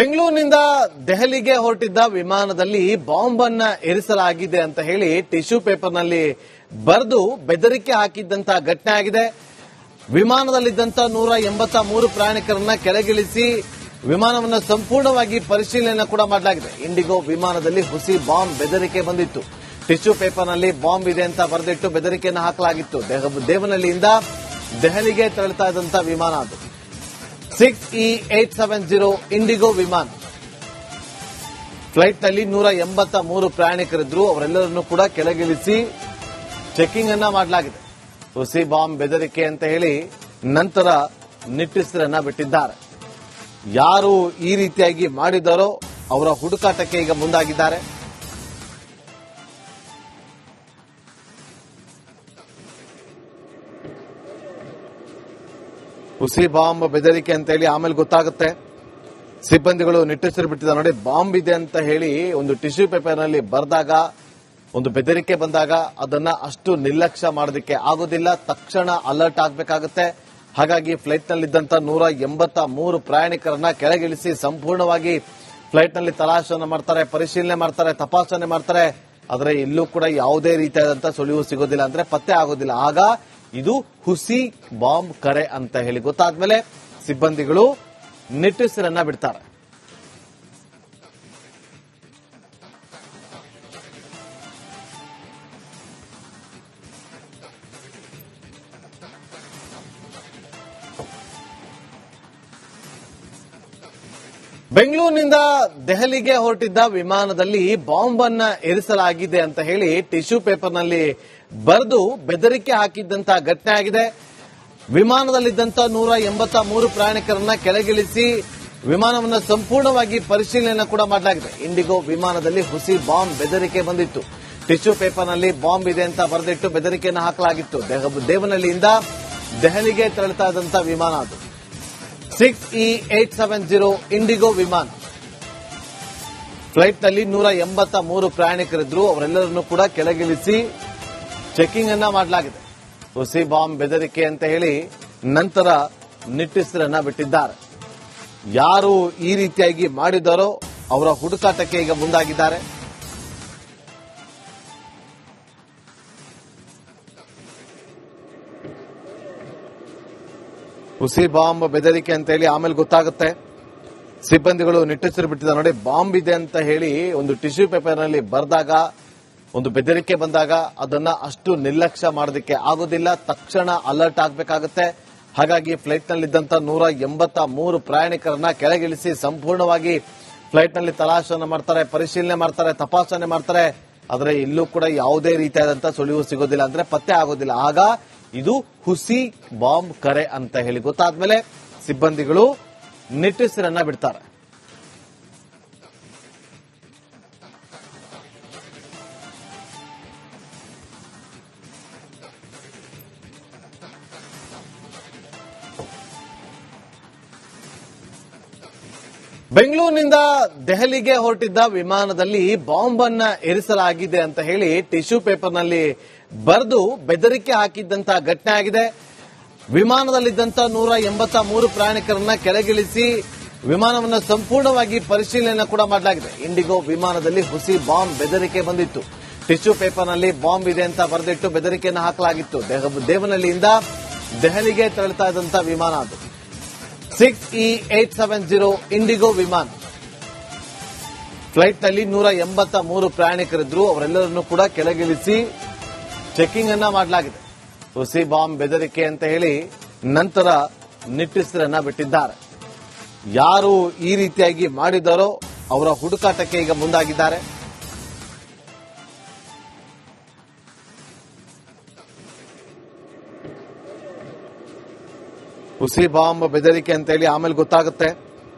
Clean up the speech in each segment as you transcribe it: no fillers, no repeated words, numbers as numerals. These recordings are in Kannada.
ಬೆಂಗಳೂರಿನಿಂದ ದೆಹಲಿಗೆ ಹೊರಟಿದ್ದ ವಿಮಾನದಲ್ಲಿ ಬಾಂಬ್ ಅನ್ನ ಇರಿಸಲಾಗಿದೆ ಅಂತ ಹೇಳಿ ಟಿಶ್ಯೂ ಪೇಪರ್ನಲ್ಲಿ ಬರೆದು ಬೆದರಿಕೆ ಹಾಕಿದ್ದಂತ ಘಟನೆ ಆಗಿದೆ. ವಿಮಾನದಲ್ಲಿದ್ದಂತ 183 ಪ್ರಯಾಣಿಕರನ್ನ ಕೆಳಗಿಳಿಸಿ ವಿಮಾನವನ್ನು ಸಂಪೂರ್ಣವಾಗಿ ಪರಿಶೀಲನೆ ಕೂಡ ಮಾಡಲಾಗಿದೆ. ಇಂಡಿಗೋ ವಿಮಾನದಲ್ಲಿ ಹುಸಿ ಬಾಂಬ್ ಬೆದರಿಕೆ ಬಂದಿತ್ತು. ಟಿಶ್ಯೂ ಪೇಪರ್ನಲ್ಲಿ ಬಾಂಬ್ ಇದೆ ಅಂತ ಬರೆದಿಟ್ಟು ಬೆದರಿಕೆಯನ್ನು ಹಾಕಲಾಗಿತ್ತು. ದೇವನಹಳ್ಳಿಯಿಂದ ದೆಹಲಿಗೆ ತೆರಳುತ್ತಾ ಇದ್ದಂತ ವಿಮಾನ ಅದು 6E870 ಇಂಡಿಗೋ ವಿಮಾನ. ಫ್ಲೈಟ್ನಲ್ಲಿ 183 ಪ್ರಯಾಣಿಕರಿದ್ರು. ಅವರೆಲ್ಲರನ್ನೂ ಕೂಡ ಕೆಳಗಿಳಿಸಿ ಚೆಕಿಂಗ್ ಅನ್ನ ಮಾಡಲಾಗಿದೆ. ಹುಸಿ ಬಾಂಬ್ ಬೆದರಿಕೆ ಅಂತ ಹೇಳಿ ನಂತರ ನಿಟ್ಟುಸಿರನ್ನ ಬಿಟ್ಟಿದ್ದಾರೆ. ಯಾರು ಈ ರೀತಿಯಾಗಿ ಮಾಡಿದಾರೋ ಅವರ ಹುಡುಕಾಟಕ್ಕೆ ಈಗ ಮುಂದಾಗಿದ್ದಾರೆ. ಹುಸಿ ಬಾಂಬ್ ಬೆದರಿಕೆ ಅಂತ ಹೇಳಿ ಆಮೇಲೆ ಗೊತ್ತಾಗುತ್ತೆ. ಸಿಬ್ಬಂದಿಗಳು ನಿಟ್ಟುಸಿರು ಬಿಟ್ಟಿದ್ದಾರೆ. ನೋಡಿ, ಬಾಂಬ್ ಇದೆ ಅಂತ ಹೇಳಿ ಒಂದು ಟಿಶ್ಯೂ ಪೇಪರ್ನಲ್ಲಿ ಬರೆದಾಗ, ಒಂದು ಬೆದರಿಕೆ ಬಂದಾಗ ಅದನ್ನ ಅಷ್ಟು ನಿರ್ಲಕ್ಷ್ಯ ಮಾಡೋದಕ್ಕೆ ಆಗೋದಿಲ್ಲ. ತಕ್ಷಣ ಅಲರ್ಟ್ ಆಗಬೇಕಾಗುತ್ತೆ. ಹಾಗಾಗಿ ಫ್ಲೈಟ್ನಲ್ಲಿದ್ದಂತ 183 ಪ್ರಯಾಣಿಕರನ್ನ ಕೆಳಗಿಳಿಸಿ ಸಂಪೂರ್ಣವಾಗಿ ಫ್ಲೈಟ್ನಲ್ಲಿ ತಲಾಶನ ಮಾಡ್ತಾರೆ, ಪರಿಶೀಲನೆ ಮಾಡ್ತಾರೆ, ತಪಾಸಣೆ ಮಾಡ್ತಾರೆ. ಆದರೆ ಇಲ್ಲೂ ಕೂಡ ಯಾವುದೇ ರೀತಿಯಾದಂತಹ ಸುಳಿವು ಸಿಗೋದಿಲ್ಲ, ಅಂದ್ರೆ ಪತ್ತೆ ಆಗೋದಿಲ್ಲ. ಆಗ ಇದು ಹುಸಿ ಬಾಂಬ್ ಕರೆ ಅಂತ ಹೇಳಿ ಗೊತ್ತಾದ್ಮೇಲೆ ಸಿಬ್ಬಂದಿಗಳು ನಿಟ್ಟುಸಿರನ್ನ ಬಿಡ್ತಾರೆ. ಬೆಂಗಳೂರಿನಿಂದ ದೆಹಲಿಗೆ ಹೊರಟಿದ್ದ ವಿಮಾನದಲ್ಲಿ ಬಾಂಬ್ ಅನ್ನ ಇರಿಸಲಾಗಿದೆ ಅಂತ ಹೇಳಿ ಟಿಶ್ಯೂ ಪೇಪರ್ನಲ್ಲಿ ಬರೆದು ಬೆದರಿಕೆ ಹಾಕಿದ್ದಂತ ಘಟನೆ ಆಗಿದೆ. ವಿಮಾನದಲ್ಲಿದ್ದಂತ 183 ಪ್ರಯಾಣಿಕರನ್ನ ಕೆಳಗಿಳಿಸಿ ವಿಮಾನವನ್ನು ಸಂಪೂರ್ಣವಾಗಿ ಪರಿಶೀಲನೆ ಕೂಡ ಮಾಡಲಾಗಿದೆ. ಇಂಡಿಗೋ ವಿಮಾನದಲ್ಲಿ ಹುಸಿ ಬಾಂಬ್ ಬೆದರಿಕೆ ಬಂದಿತ್ತು. ಟಿಶ್ಯೂ ಪೇಪರ್ನಲ್ಲಿ ಬಾಂಬ್ ಇದೆ ಅಂತ ಬರೆದಿಟ್ಟು ಬೆದರಿಕೆಯನ್ನು ಹಾಕಲಾಗಿತ್ತು. ದೇವನಹಳ್ಳಿಯಿಂದ ದೆಹಲಿಗೆ ತೆರಳುತ್ತಾ ಇದ್ದಂತ ವಿಮಾನ ಅದು 6E870 ಇಂಡಿಗೋ ವಿಮಾನ. ಫ್ಲೈಟ್ನಲ್ಲಿ 183 ಪ್ರಯಾಣಿಕರಿದ್ರು. ಅವರೆಲ್ಲರನ್ನೂ ಕೂಡ ಕೆಳಗಿಳಿಸಿ ಚೆಕಿಂಗ್ ಅನ್ನ ಮಾಡಲಾಗಿದೆ. ಹುಸಿ ಬಾಂಬ್ ಬೆದರಿಕೆ ಅಂತ ಹೇಳಿ ನಂತರ ನಿಟ್ಟುಸಿರನ್ನ ಬಿಟ್ಟಿದ್ದಾರೆ. ಯಾರು ಈ ರೀತಿಯಾಗಿ ಮಾಡಿದಾರೋ ಅವರ ಹುಡುಕಾಟಕ್ಕೆ ಈಗ ಮುಂದಾಗಿದ್ದಾರೆ. ಹುಸಿ ಬಾಂಬ್ ಬೆದರಿಕೆ ಅಂತ ಹೇಳಿ ಆಮೇಲೆ ಗೊತ್ತಾಗುತ್ತೆ. ಸಿಬ್ಬಂದಿಗಳು ನಿಟ್ಟುಸಿರು ಬಿಟ್ಟಿದ್ದಾರೆ. ನೋಡಿ, ಬಾಂಬ್ ಇದೆ ಅಂತ ಹೇಳಿ ಒಂದು ಟಿಶ್ಯೂ ಪೇಪರ್ನಲ್ಲಿ ಬರೆದಾಗ, ಒಂದು ಬೆದರಿಕೆ ಬಂದಾಗ ಅದನ್ನ ಅಷ್ಟು ನಿರ್ಲಕ್ಷ್ಯ ಮಾಡೋದಕ್ಕೆ ಆಗೋದಿಲ್ಲ. ತಕ್ಷಣ ಅಲರ್ಟ್ ಆಗಬೇಕಾಗುತ್ತೆ. ಹಾಗಾಗಿ ಫ್ಲೈಟ್ನಲ್ಲಿದ್ದಂತ 183 ಪ್ರಯಾಣಿಕರನ್ನ ಕೆಳಗಿಳಿಸಿ ಸಂಪೂರ್ಣವಾಗಿ ಫ್ಲೈಟ್ನಲ್ಲಿ ತಲಾಶನ ಮಾಡ್ತಾರೆ, ಪರಿಶೀಲನೆ ಮಾಡ್ತಾರೆ, ತಪಾಸಣೆ ಮಾಡ್ತಾರೆ. ಆದರೆ ಇಲ್ಲೂ ಕೂಡ ಯಾವುದೇ ರೀತಿಯಾದಂತಹ ಸುಳಿವು ಸಿಗೋದಿಲ್ಲ, ಅಂದ್ರೆ ಪತ್ತೆ ಆಗೋದಿಲ್ಲ. ಆಗ ಇದು ಹುಸಿ ಬಾಂಬ್ ಕರೆ ಅಂತ ಹೇಳಿ ಗೊತ್ತಾದ್ಮೇಲೆ ಸಿಬ್ಬಂದಿಗಳು ನಿಟ್ಟುಸಿರನ್ನ ಬಿಡ್ತಾರೆ. ಬೆಂಗಳೂರಿನಿಂದ ದೆಹಲಿಗೆ ಹೊರಟಿದ್ದ ವಿಮಾನದಲ್ಲಿ ಬಾಂಬ್ ಅನ್ನ ಇರಿಸಲಾಗಿದೆ ಅಂತ ಹೇಳಿ ಟಿಶ್ಯೂ ಪೇಪರ್ನಲ್ಲಿ ಬರೆದು ಬೆದರಿಕೆ ಹಾಕಿದ್ದಂತ ಘಟನೆ ಆಗಿದೆ. ವಿಮಾನದಲ್ಲಿದ್ದಂತ 183 ಪ್ರಯಾಣಿಕರನ್ನ ಕೆಳಗಿಳಿಸಿ ವಿಮಾನವನ್ನು ಸಂಪೂರ್ಣವಾಗಿ ಪರಿಶೀಲನೆ ಕೂಡ ಮಾಡಲಾಗಿದೆ. ಇಂಡಿಗೋ ವಿಮಾನದಲ್ಲಿ ಹುಸಿ ಬಾಂಬ್ ಬೆದರಿಕೆ ಬಂದಿತ್ತು. ಟಿಶ್ಯೂ ಪೇಪರ್ನಲ್ಲಿ ಬಾಂಬ್ ಇದೆ ಅಂತ ಬರೆದಿಟ್ಟು ಬೆದರಿಕೆಯನ್ನು ಹಾಕಲಾಗಿತ್ತು. ದೇವನಹಳ್ಳಿಯಿಂದ ದೆಹಲಿಗೆ ತೆರಳುತ್ತಾ ಇದ್ದಂತ ವಿಮಾನ ಅದು 6E870 ಇಂಡಿಗೋ ವಿಮಾನ. ಫ್ಲೈಟ್ನಲ್ಲಿ 183 ಪ್ರಯಾಣಿಕರಿದ್ರು. ಅವರೆಲ್ಲರನ್ನೂ ಕೂಡ ಕೆಳಗಿಳಿಸಿ ಚೆಕಿಂಗ್ ಅನ್ನ ಮಾಡಲಾಗಿದೆ. ಹುಸಿ ಬಾಂಬ್ ಬೆದರಿಕೆ ಅಂತ ಹೇಳಿ ನಂತರ ನಿಟ್ಟುಸಿರನ್ನ ಬಿಟ್ಟಿದ್ದಾರೆ. ಯಾರು ಈ ರೀತಿಯಾಗಿ ಮಾಡಿದಾರೋ ಅವರ ಹುಡುಕಾಟಕ್ಕೆ ಈಗ ಮುಂದಾಗಿದ್ದಾರೆ. ಹುಸಿ ಬಾಂಬ್ ಬೆದರಿಕೆ ಅಂತ ಹೇಳಿ ಆಮೇಲೆ ಗೊತ್ತಾಗುತ್ತೆ.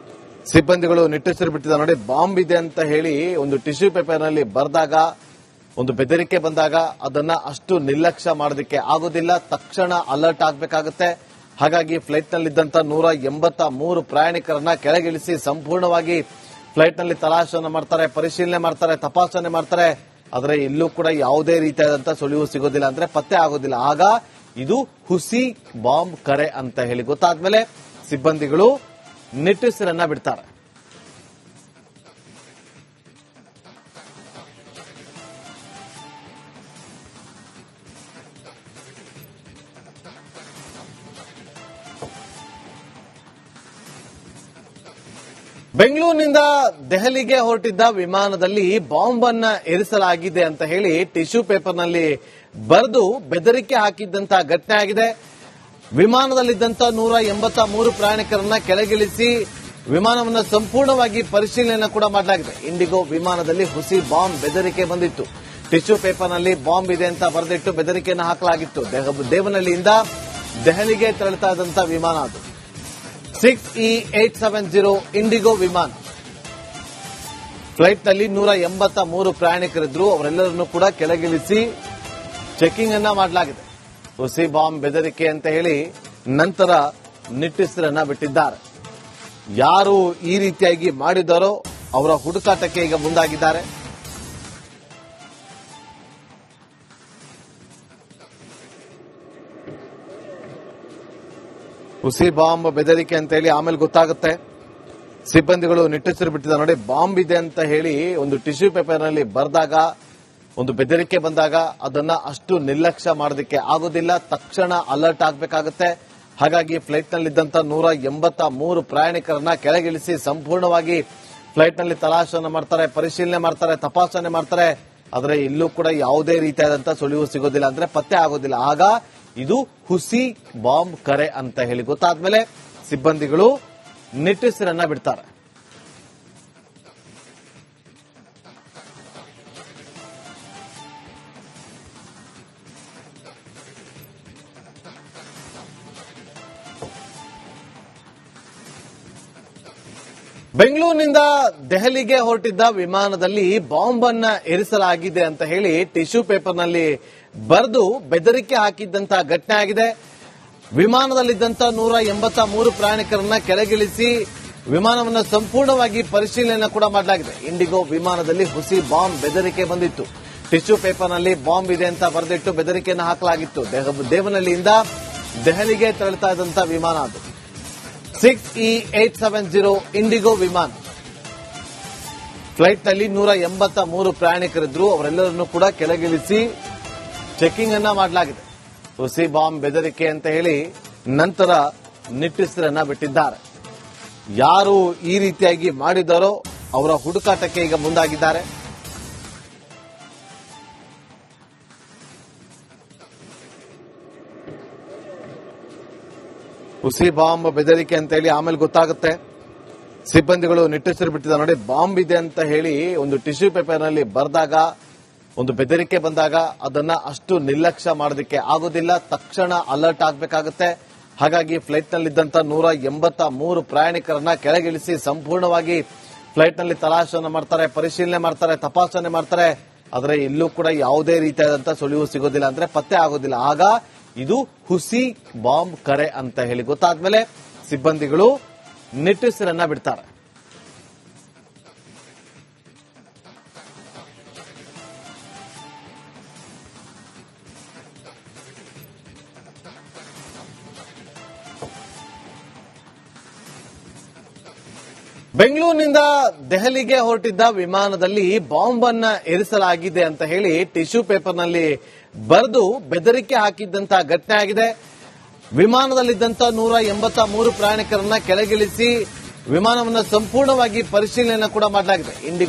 ಸಿಬ್ಬಂದಿಗಳು ನಿಟ್ಟುಸಿರು ಬಿಟ್ಟಿದ್ದಾರೆ. ನೋಡಿ, ಬಾಂಬ್ ಇದೆ ಅಂತ ಹೇಳಿ ಒಂದು ಟಿಶ್ಯೂ ಪೇಪರ್ನಲ್ಲಿ ಬರೆದಾಗ, ಒಂದು ಬೆದರಿಕೆ ಬಂದಾಗ ಅದನ್ನ ಅಷ್ಟು ನಿರ್ಲಕ್ಷ್ಯ ಮಾಡೋದಕ್ಕೆ ಆಗೋದಿಲ್ಲ. ತಕ್ಷಣ ಅಲರ್ಟ್ ಆಗಬೇಕಾಗುತ್ತೆ. ಹಾಗಾಗಿ ಫ್ಲೈಟ್ನಲ್ಲಿದ್ದಂತ 183 ಪ್ರಯಾಣಿಕರನ್ನ ಕೆಳಗಿಳಿಸಿ ಸಂಪೂರ್ಣವಾಗಿ ಫ್ಲೈಟ್ನಲ್ಲಿ ತಲಾಶನ ಮಾಡ್ತಾರೆ, ಪರಿಶೀಲನೆ ಮಾಡ್ತಾರೆ, ತಪಾಸಣೆ ಮಾಡ್ತಾರೆ. ಆದರೆ ಇಲ್ಲೂ ಕೂಡ ಯಾವುದೇ ರೀತಿಯಾದಂತಹ ಸುಳಿವು ಸಿಗೋದಿಲ್ಲ, ಅಂದ್ರೆ ಪತ್ತೆ ಆಗೋದಿಲ್ಲ. ಆಗ ಇದು ಹುಸಿ ಬಾಂಬ್ ಕರೆ ಅಂತ ಹೇಳಿ ಗೊತ್ತಾದ್ಮೇಲೆ ಸಿಬ್ಬಂದಿಗಳು ನಿಟ್ಟುಸಿರನ್ನ ಬಿಡ್ತಾರೆ. ಬೆಂಗಳೂರಿನಿಂದ ದೆಹಲಿಗೆ ಹೊರಟಿದ್ದ ವಿಮಾನದಲ್ಲಿ ಬಾಂಬ್ ಅನ್ನ ಇರಿಸಲಾಗಿದೆ ಅಂತ ಹೇಳಿ ಟಿಶ್ಯೂ ಪೇಪರ್ನಲ್ಲಿ ಬರೆದು ಬೆದರಿಕೆ ಹಾಕಿದ್ದಂತ ಘಟನೆ ಆಗಿದೆ. ವಿಮಾನದಲ್ಲಿದ್ದಂತ 183 ಪ್ರಯಾಣಿಕರನ್ನ ಕೆಳಗಿಳಿಸಿ ವಿಮಾನವನ್ನು ಸಂಪೂರ್ಣವಾಗಿ ಪರಿಶೀಲನೆ ಕೂಡ ಮಾಡಲಾಗಿದೆ. ಇಂಡಿಗೋ ವಿಮಾನದಲ್ಲಿ ಹುಸಿ ಬಾಂಬ್ ಬೆದರಿಕೆ ಬಂದಿತ್ತು. ಟಿಶ್ಯೂ ಪೇಪರ್ನಲ್ಲಿ ಬಾಂಬ್ ಇದೆ ಅಂತ ಬರೆದಿಟ್ಟು ಬೆದರಿಕೆಯನ್ನು ಹಾಕಲಾಗಿತ್ತು. ದೇವನಹಳ್ಳಿಯಿಂದ ದೆಹಲಿಗೆ ತೆರಳುತ್ತಾ ಇದ್ದಂತ ವಿಮಾನ ಅದು 6E870 ಇಂಡಿಗೋ ವಿಮಾನ. ಫ್ಲೈಟ್ನಲ್ಲಿ 183 ಪ್ರಯಾಣಿಕರಿದ್ರು. ಅವರೆಲ್ಲರನ್ನೂ ಕೂಡ ಕೆಳಗಿಳಿಸಿ ಚೆಕಿಂಗ್ ಅನ್ನ ಮಾಡಲಾಗಿದೆ. ಹುಸಿ ಬಾಂಬ್ ಬೆದರಿಕೆ ಅಂತ ಹೇಳಿ ನಂತರ ನಿಟ್ಟುಸಿರನ್ನ ಬಿಟ್ಟಿದ್ದಾರೆ. ಯಾರು ಈ ರೀತಿಯಾಗಿ ಮಾಡಿದ್ದಾರೋ ಅವರ ಹುಡುಕಾಟಕ್ಕೆ ಈಗ ಮುಂದಾಗಿದ್ದಾರೆ. ಹುಸಿ ಬಾಂಬ್ ಬೆದರಿಕೆ ಅಂತ ಹೇಳಿ ಆಮೇಲೆ ಗೊತ್ತಾಗುತ್ತೆ. ಸಿಬ್ಬಂದಿಗಳು ನಿಟ್ಟುಸಿರು ಬಿಟ್ಟಿದ್ದಾರೆ. ನೋಡಿ, ಬಾಂಬ್ ಇದೆ ಅಂತ ಹೇಳಿ ಒಂದು ಟಿಶ್ಯೂ ಪೇಪರ್ನಲ್ಲಿ ಬರೆದಾಗ, ಒಂದು ಬೆದರಿಕೆ ಬಂದಾಗ ಅದನ್ನ ಅಷ್ಟು ನಿರ್ಲಕ್ಷ್ಯ ಮಾಡೋದಕ್ಕೆ ಆಗೋದಿಲ್ಲ. ತಕ್ಷಣ ಅಲರ್ಟ್ ಆಗಬೇಕಾಗುತ್ತೆ. ಹಾಗಾಗಿ ಫ್ಲೈಟ್ನಲ್ಲಿದ್ದಂತ 183 ಪ್ರಯಾಣಿಕರನ್ನ ಕೆಳಗಿಳಿಸಿ ಸಂಪೂರ್ಣವಾಗಿ ಫ್ಲೈಟ್ನಲ್ಲಿ ತಲಾಶನ ಮಾಡ್ತಾರೆ, ಪರಿಶೀಲನೆ ಮಾಡ್ತಾರೆ, ತಪಾಸಣೆ ಮಾಡ್ತಾರೆ. ಆದರೆ ಇಲ್ಲೂ ಕೂಡ ಯಾವುದೇ ರೀತಿಯಾದಂತಹ ಸುಳಿವು ಸಿಗೋದಿಲ್ಲ, ಅಂದ್ರೆ ಪತ್ತೆ ಆಗೋದಿಲ್ಲ. ಆಗ ಇದು ಹುಸಿ ಬಾಂಬ್ ಕರೆ ಅಂತ ಹೇಳಿ ಗೊತ್ತಾದ್ಮೇಲೆ ಸಿಬ್ಬಂದಿಗಳು ನಿಟ್ಟುಸಿರನ್ನ ಬಿಡ್ತಾರೆ. ಬೆಂಗಳೂರಿನಿಂದ ದೆಹಲಿಗೆ ಹೊರಟಿದ್ದ ವಿಮಾನದಲ್ಲಿ ಬಾಂಬ್ ಅನ್ನ ಇರಿಸಲಾಗಿದೆ ಅಂತ ಹೇಳಿ ಟಿಶ್ಯೂ ಪೇಪರ್ನಲ್ಲಿ ಬರೆದು ಬೆದರಿಕೆ ಹಾಕಿದ್ದಂತ ಘಟನೆ ಆಗಿದೆ. ವಿಮಾನದಲ್ಲಿದ್ದಂತ 183 ಪ್ರಯಾಣಿಕರನ್ನ ಕೆಳಗಿಳಿಸಿ ವಿಮಾನವನ್ನು ಸಂಪೂರ್ಣವಾಗಿ ಪರಿಶೀಲನೆ ಕೂಡ ಮಾಡಲಾಗಿದೆ. ಇಂಡಿಗೋ ವಿಮಾನದಲ್ಲಿ ಹುಸಿ ಬಾಂಬ್ ಬೆದರಿಕೆ ಬಂದಿತ್ತು. ಟಿಶ್ಯೂ ಪೇಪರ್ನಲ್ಲಿ ಬಾಂಬ್ ಇದೆ ಅಂತ ಬರೆದಿಟ್ಟು ಬೆದರಿಕೆಯನ್ನು ಹಾಕಲಾಗಿತ್ತು. ದೇವನಹಳ್ಳಿಯಿಂದ ದೆಹಲಿಗೆ ತೆರಳುತ್ತಾ ಇದ್ದಂತ ವಿಮಾನ ಅದು 6E870 ಇಂಡಿಗೋ ವಿಮಾನ. ಫ್ಲೈಟ್ನಲ್ಲಿ 183 ಪ್ರಯಾಣಿಕರಿದ್ರು. ಅವರೆಲ್ಲರನ್ನೂ ಕೂಡ ಕೆಳಗಿಳಿಸಿ ಚೆಕಿಂಗ್ ಅನ್ನ ಮಾಡಲಾಗಿದೆ. ಹುಸಿ ಬಾಂಬ್ ಬೆದರಿಕೆ ಅಂತ ಹೇಳಿ ನಂತರ ನಿಟ್ಟುಸಿರನ್ನ ಬಿಟ್ಟಿದ್ದಾರೆ. ಯಾರು ಈ ರೀತಿಯಾಗಿ ಮಾಡಿದ್ದಾರೋ ಅವರ ಹುಡುಕಾಟಕ್ಕೆ ಈಗ ಮುಂದಾಗಿದ್ದಾರೆ. ಹುಸಿ ಬಾಂಬ್ ಬೆದರಿಕೆ ಅಂತ ಹೇಳಿ ಆಮೇಲೆ ಗೊತ್ತಾಗುತ್ತೆ. ಸಿಬ್ಬಂದಿಗಳು ನಿಟ್ಟುಸಿರು ಬಿಟ್ಟಿದ್ದಾರೆ. ನೋಡಿ, ಬಾಂಬ್ ಇದೆ ಅಂತ ಹೇಳಿ ಒಂದು ಟಿಶ್ಯೂ ಪೇಪರ್ನಲ್ಲಿ ಬರೆದಾಗ, ಒಂದು ಬೆದರಿಕೆ ಬಂದಾಗ ಅದನ್ನ ಅಷ್ಟು ನಿರ್ಲಕ್ಷ್ಯ ಮಾಡೋದಕ್ಕೆ ಆಗೋದಿಲ್ಲ. ತಕ್ಷಣ ಅಲರ್ಟ್ ಆಗಬೇಕಾಗುತ್ತೆ. ಹಾಗಾಗಿ ಫ್ಲೈಟ್ನಲ್ಲಿದ್ದಂತ 183 ಪ್ರಯಾಣಿಕರನ್ನ ಕೆಳಗಿಳಿಸಿ ಸಂಪೂರ್ಣವಾಗಿ ಫ್ಲೈಟ್ನಲ್ಲಿ ತಲಾಶನ ಮಾಡ್ತಾರೆ, ಪರಿಶೀಲನೆ ಮಾಡ್ತಾರೆ, ತಪಾಸಣೆ ಮಾಡ್ತಾರೆ. ಆದರೆ ಇಲ್ಲೂ ಕೂಡ ಯಾವುದೇ ರೀತಿಯಾದಂತಹ ಸುಳಿವು ಸಿಗೋದಿಲ್ಲ, ಅಂದ್ರೆ ಪತ್ತೆ ಆಗೋದಿಲ್ಲ. ಆಗ ಇದು ಹುಸಿ ಬಾಂಬ್ ಕರೆ ಅಂತ ಹೇಳಿ ಗೊತ್ತಾದ್ಮೇಲೆ ಸಿಬ್ಬಂದಿಗಳು ನಿಟ್ಟುಸಿರನ್ನ ಬಿಡ್ತಾರೆ. ಬೆಂಗಳೂರಿನಿಂದ ದೆಹಲಿಗೆ ಹೊರಟಿದ್ದ ವಿಮಾನದಲ್ಲಿ ಬಾಂಬ್ ಅನ್ನ ಇರಿಸಲಾಗಿದೆ ಅಂತ ಹೇಳಿ ಟಿಶ್ಯೂ ಪೇಪರ್ನಲ್ಲಿ ಬರೆದು ಬೆದರಿಕೆ ಹಾಕಿದ್ದಂತ ಘಟನೆ ಆಗಿದೆ. ವಿಮಾನದಲ್ಲಿದ್ದಂತ 183 ಪ್ರಯಾಣಿಕರನ್ನ ಕೆಳಗಿಳಿಸಿ ವಿಮಾನವನ್ನು ಸಂಪೂರ್ಣವಾಗಿ ಪರಿಶೀಲನೆ ಕೂಡ ಮಾಡಲಾಗಿದೆ.